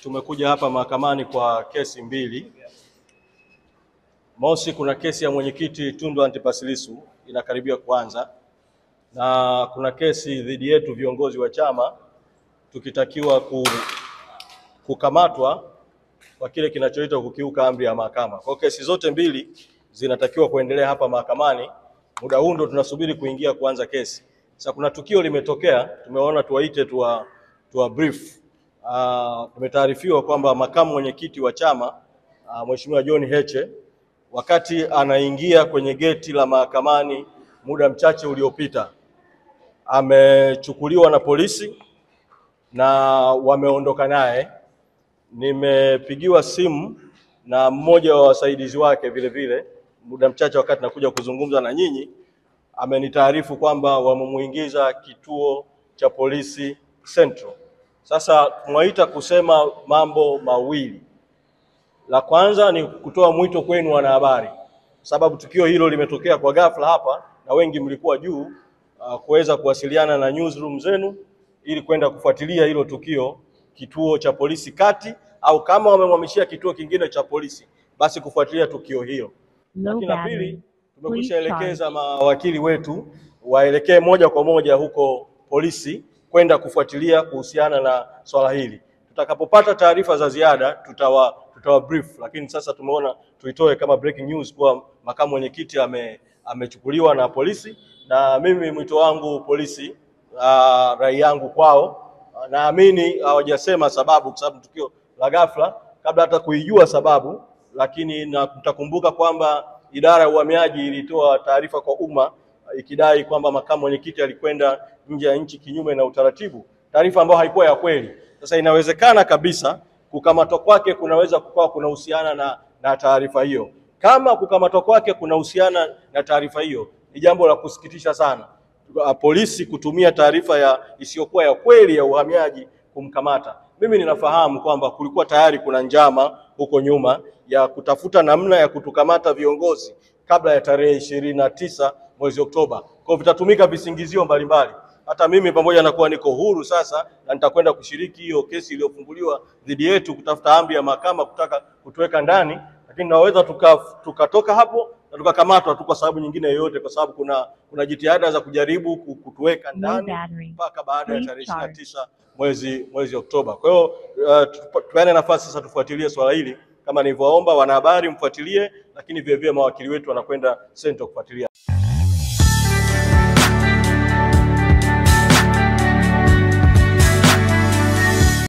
Tumekuja hapa mahakamani kwa kesi mbili. Mosi, kuna kesi ya mwenyekiti Tundu Antipas Lissu inakaribia kuanza, na kuna kesi dhidi yetu viongozi wa chama tukitakiwa kukamatwa kwa kile kinachoitwa kukiuka amri ya mahakama. Kwa kesi zote mbili zinatakiwa kuendelea hapa mahakamani. Muda huu ndo tunasubiri kuingia kuanza kesi. Sasa kuna tukio limetokea, tumeona tuwaite tuwa brief. Tumetaarifiwa kwamba makamu mwenyekiti wa chama Mheshimiwa John Heche, wakati anaingia kwenye geti la mahakamani muda mchache uliopita, amechukuliwa na polisi na wameondoka naye. Nimepigiwa simu na mmoja wa wasaidizi wake vile vile muda mchache wakati nakuja kuzungumza na nyinyi, amenitaarifu kwamba wamemuingiza kituo cha polisi Central. Sasa tunaita kusema mambo mawili. La kwanza ni kutoa mwito kwenu wanahabari, sababu tukio hilo limetokea kwa ghafla hapa na wengi mlikuwa juu, kuweza kuwasiliana na newsroom zenu ili kwenda kufuatilia hilo tukio kituo cha polisi kati, au kama wamemhamishia kituo kingine cha polisi basi kufuatilia tukio hilo. Lakini la pili, tumekwishaelekeza mawakili wetu waelekee moja kwa moja huko polisi kwenda kufuatilia kuhusiana na swala hili. Tutakapopata taarifa za ziada tutawa brief, lakini sasa tumeona tuitoe kama breaking news kwa makamu mwenyekiti amechukuliwa na polisi. Na mimi mwito wangu polisi, rai yangu kwao, naamini hawajasema sababu kwa sababu tukio la ghafla kabla hata kuijua sababu, lakini mtakumbuka kwamba idara ya uhamiaji ilitoa taarifa kwa umma ikidai kwamba makamu mwenyekiti alikwenda nje ya nchi kinyume na utaratibu, taarifa ambayo haikuwa ya kweli. Sasa inawezekana kabisa kukamatwa kwake kunaweza kukawa kunahusiana na taarifa hiyo. Kama kukamatwa kwake kunahusiana na taarifa hiyo, ni jambo la kusikitisha sana polisi kutumia taarifa isiyokuwa ya kweli ya uhamiaji kumkamata. Mimi ninafahamu kwamba kulikuwa tayari kuna njama huko nyuma ya kutafuta namna ya kutukamata viongozi kabla ya tarehe 29 mwezi Oktoba. Kwa vitatumika visingizio mbalimbali. Hata mimi pamoja na kuwa niko huru sasa na nitakwenda kushiriki hiyo kesi iliyofunguliwa dhidi yetu kutafuta amri ya mahakama kutaka kutuweka ndani, lakini naweza tukatoka hapo na tukakamatwa tu kwa sababu nyingine yoyote, kwa sababu kuna jitihada za kujaribu kutuweka ndani mpaka baada ya tarehe 29 mwezi Oktoba. Kwa hiyo tupeane nafasi sasa tufuatilie swala hili kama nilivyoomba wanahabari mfuatilie, lakini vile vile mawakili wetu wanakwenda Central kufuatilia.